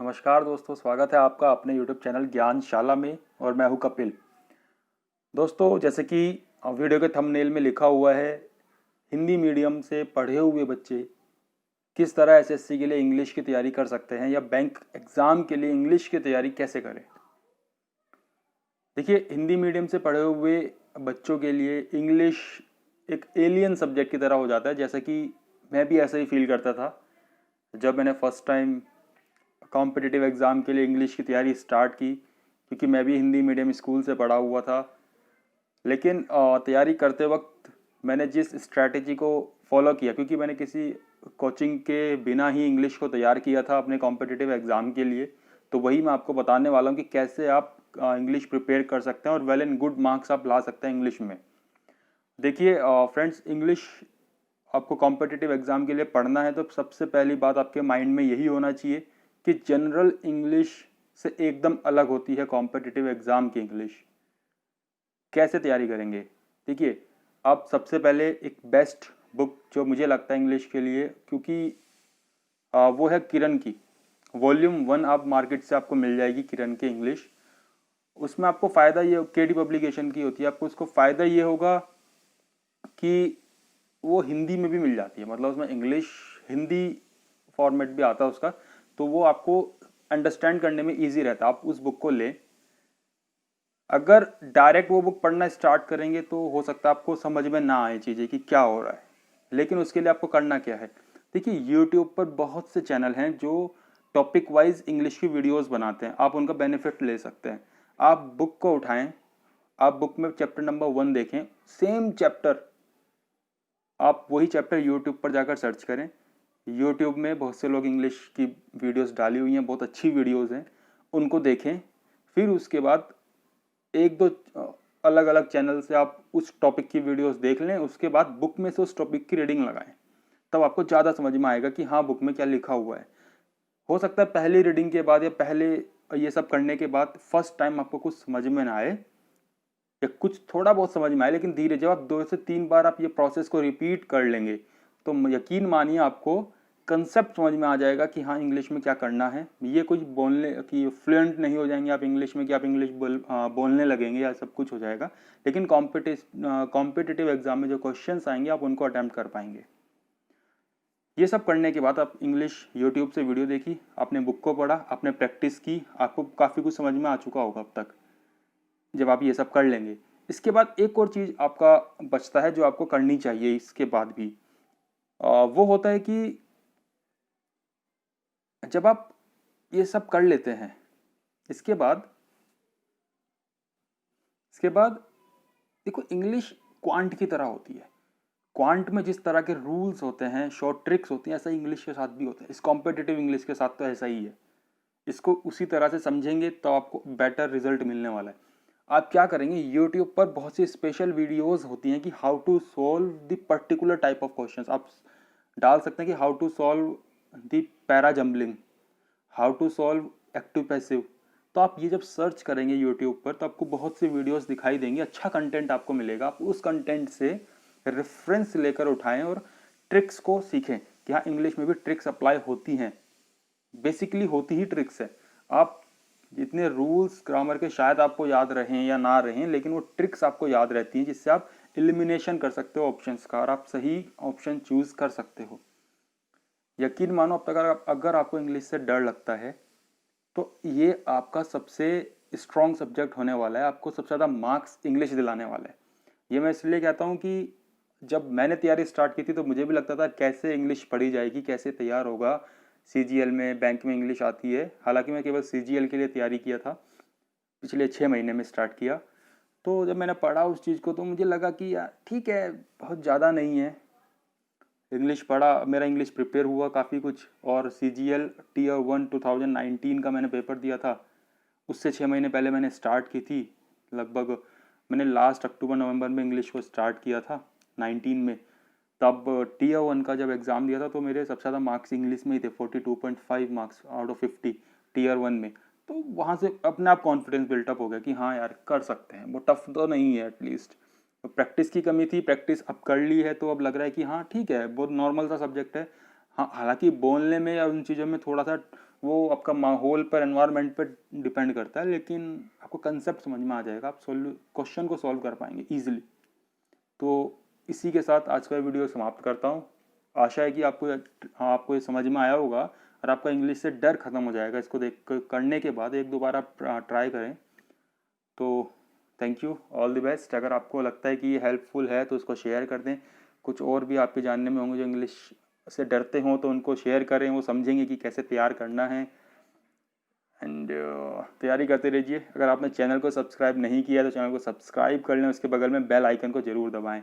नमस्कार दोस्तों, स्वागत है आपका अपने YouTube चैनल ज्ञानशाला में और मैं हूं कपिल। दोस्तों, जैसे कि वीडियो के थंबनेल में लिखा हुआ है, हिंदी मीडियम से पढ़े हुए बच्चे किस तरह एसएससी के लिए इंग्लिश की तैयारी कर सकते हैं या बैंक एग्ज़ाम के लिए इंग्लिश की तैयारी कैसे करें। देखिए, हिंदी मीडियम से पढ़े हुए बच्चों के लिए इंग्लिश एक एलियन सब्जेक्ट की तरह हो जाता है, जैसा कि मैं भी ऐसा ही फील करता था जब मैंने फर्स्ट टाइम कॉम्पिटिटिव एग्ज़ाम के लिए इंग्लिश की तैयारी स्टार्ट की, क्योंकि मैं भी हिंदी मीडियम स्कूल से पढ़ा हुआ था। लेकिन तैयारी करते वक्त मैंने जिस स्ट्रैटेजी को फॉलो किया, क्योंकि मैंने किसी कोचिंग के बिना ही इंग्लिश को तैयार किया था अपने कॉम्पिटिटिव एग्ज़ाम के लिए, तो वही मैं आपको बताने वाला हूँ कि कैसे आप इंग्लिश प्रिपेयर कर सकते हैं और वेल एंड गुड मार्क्स आप ला सकते हैं इंग्लिश में। देखिए फ्रेंड्स, इंग्लिश आपको कॉम्पिटिटिव एग्ज़ाम के लिए पढ़ना है तो सबसे पहली बात आपके माइंड में यही होना चाहिए कि जनरल इंग्लिश से एकदम अलग होती है कॉम्पिटिटिव एग्ज़ाम की इंग्लिश। कैसे तैयारी करेंगे? देखिए, आप सबसे पहले एक बेस्ट बुक जो मुझे लगता है इंग्लिश के लिए, क्योंकि वो है किरण की वॉल्यूम 1। आप मार्केट से आपको मिल जाएगी किरण की इंग्लिश। उसमें आपको फ़ायदा ये, केडी पब्लिकेशन की होती है, आपको उसको फ़ायदा ये होगा कि वो हिंदी में भी मिल जाती है, मतलब उसमें इंग्लिश हिंदी फॉर्मेट भी आता है उसका, तो वो आपको अंडरस्टैंड करने में इजी रहता है। आप उस बुक को लें। अगर डायरेक्ट वो बुक पढ़ना स्टार्ट करेंगे तो हो सकता है आपको समझ में ना आए चीज़ें कि क्या हो रहा है, लेकिन उसके लिए आपको करना क्या है। देखिए, यूट्यूब पर बहुत से चैनल हैं जो टॉपिक वाइज इंग्लिश की वीडियोस बनाते हैं, आप उनका बेनिफिट ले सकते हैं। आप बुक को उठाएं, आप बुक में चैप्टर नंबर 1 देखें, सेम चैप्टर आप वही चैप्टर यूट्यूब पर जाकर सर्च करें। यूट्यूब में बहुत से लोग इंग्लिश की वीडियोस डाली हुई हैं, बहुत अच्छी वीडियोस हैं, उनको देखें। फिर उसके बाद एक दो अलग अलग चैनल से आप उस टॉपिक की वीडियोस देख लें, उसके बाद बुक में से उस टॉपिक की रीडिंग लगाएं, तब आपको ज़्यादा समझ में आएगा कि हाँ, बुक में क्या लिखा हुआ है। हो सकता है पहली रीडिंग के बाद या पहले ये सब करने के बाद फर्स्ट टाइम आपको कुछ समझ में ना आए या कुछ थोड़ा बहुत समझ में आए, लेकिन धीरे जब आप 2 से 3 बार आप ये प्रोसेस को रिपीट कर लेंगे तो यकीन मानिए आपको कंसेप्ट समझ में आ जाएगा कि हाँ, इंग्लिश में क्या करना है। ये कुछ बोलने कि फ्लुएंट नहीं हो जाएंगे आप इंग्लिश में कि आप इंग्लिश बोलने लगेंगे या सब कुछ हो जाएगा, लेकिन कॉम्पिटिटिव एग्जाम में जो क्वेश्चंस आएंगे आप उनको अटेम्प्ट कर पाएंगे। ये सब करने के बाद आप इंग्लिश यूट्यूब से वीडियो देखी, आपने बुक को पढ़ा, आपने प्रैक्टिस की, आपको काफ़ी कुछ समझ में आ चुका होगा अब तक जब आप ये सब कर लेंगे। इसके बाद एक और चीज़ आपका बचता है जो आपको करनी चाहिए इसके बाद भी, वो होता है कि जब आप ये सब कर लेते हैं, इसके बाद देखो, इंग्लिश क्वांट की तरह होती है। क्वांट में जिस तरह के रूल्स होते हैं, शॉर्ट ट्रिक्स होती हैं, ऐसा इंग्लिश के साथ भी होता है। इस कॉम्पिटिटिव इंग्लिश के साथ तो ऐसा ही है। इसको उसी तरह से समझेंगे तो आपको बेटर रिजल्ट मिलने वाला है। आप क्या करेंगे, यूट्यूब पर बहुत सी स्पेशल वीडियोस होती हैं कि how to solve the particular type of questions. आप डाल सकते हैं कि how to solve the para jumbling, how to solve active passive. तो आप ये जब सर्च करेंगे यूट्यूब पर तो आपको बहुत सी वीडियोस दिखाई देंगी, अच्छा कंटेंट आपको मिलेगा। आप उस कंटेंट से रेफरेंस लेकर उठाएं और ट्रिक्स को सीखें कि हाँ, इंग्लिश में भी ट्रिक्स अप्लाई होती हैं। बेसिकली होती ही ट्रिक्स है। आप जितने रूल्स ग्रामर के शायद आपको याद रहें या ना रहें, लेकिन वो ट्रिक्स आपको याद रहती हैं जिससे आप एलिमिनेशन कर सकते हो ऑप्शंस का और आप सही ऑप्शन चूज कर सकते हो। यकीन मानो, अब तक अगर आपको इंग्लिश से डर लगता है तो ये आपका सबसे स्ट्रॉन्ग सब्जेक्ट होने वाला है, आपको सबसे ज़्यादा मार्क्स इंग्लिश दिलाने वाला है। ये मैं इसलिए कहता हूँ कि जब मैंने तैयारी स्टार्ट की थी तो मुझे भी लगता था कैसे इंग्लिश पढ़ी जाएगी, कैसे तैयार होगा। सीजीएल में, बैंक में इंग्लिश आती है। हालांकि मैं केवल सीजीएल के लिए तैयारी किया था, पिछले 6 महीने में स्टार्ट किया। तो जब मैंने पढ़ा उस चीज़ को तो मुझे लगा कि यार ठीक है, बहुत ज़्यादा नहीं है। इंग्लिश पढ़ा, मेरा इंग्लिश प्रिपेयर हुआ काफ़ी कुछ, और सीजीएल टीयर 1 2019 का मैंने पेपर दिया था। उससे 6 महीने पहले मैंने स्टार्ट की थी। लगभग मैंने लास्ट अक्टूबर नवंबर में इंग्लिश को स्टार्ट किया था 19 में। तब टीयर 1 का जब एग्ज़ाम दिया था तो मेरे सबसे ज़्यादा मार्क्स इंग्लिश में ही थे, 42.5 मार्क्स आउट ऑफ 50 टीयर 1 में। तो वहाँ से अपने आप कॉन्फिडेंस बिल्टअप हो गया कि हाँ यार, कर सकते हैं, वो टफ तो नहीं है। एटलीस्ट तो प्रैक्टिस की कमी थी, प्रैक्टिस अब कर ली है तो अब लग रहा है कि हाँ ठीक है, बहुत नॉर्मल सा सब्जेक्ट है। हाँ, हालांकि बोलने में या उन चीज़ों में थोड़ा सा वो आपका माहौल पर, एनवायरनमेंट पर डिपेंड करता है, लेकिन आपको कंसेप्ट समझ में आ जाएगा, आप क्वेश्चन को सॉल्व कर पाएंगे ईजिली। तो इसी के साथ आज का वीडियो समाप्त करता हूँ। आशा है कि आपको ये समझ में आया होगा और आपका इंग्लिश से डर खत्म हो जाएगा। इसको करने के बाद एक दो बार आप ट्राई करें। तो thank you, all the best. अगर आपको लगता है कि ये हेल्पफुल है तो इसको शेयर कर दें। कुछ और भी आपके जानने में होंगे जो इंग्लिश से डरते हों तो उनको शेयर करें, वो समझेंगे कि कैसे तैयार करना है। एंड तैयारी करते रहिए। अगर आपने चैनल को सब्सक्राइब नहीं किया तो चैनल को सब्सक्राइब कर लें, उसके बगल में बेल आइकन को ज़रूर दबाएं।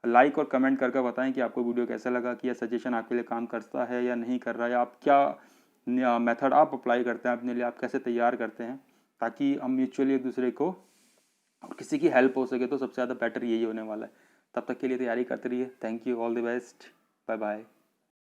लाइक और कमेंट करके बताएं कि आपको वीडियो कैसा लगा, कि यह सजेशन आपके लिए काम करता है या नहीं कर रहा है, या आप क्या मेथड आप अप्लाई करते हैं अपने लिए, आप कैसे तैयार करते हैं, ताकि हम म्यूचुअली एक दूसरे को किसी की हेल्प हो सके। तो सबसे ज़्यादा बेटर यही होने वाला है। तब तक के लिए तैयारी करते रहिए। Thank you, all the best, bye bye.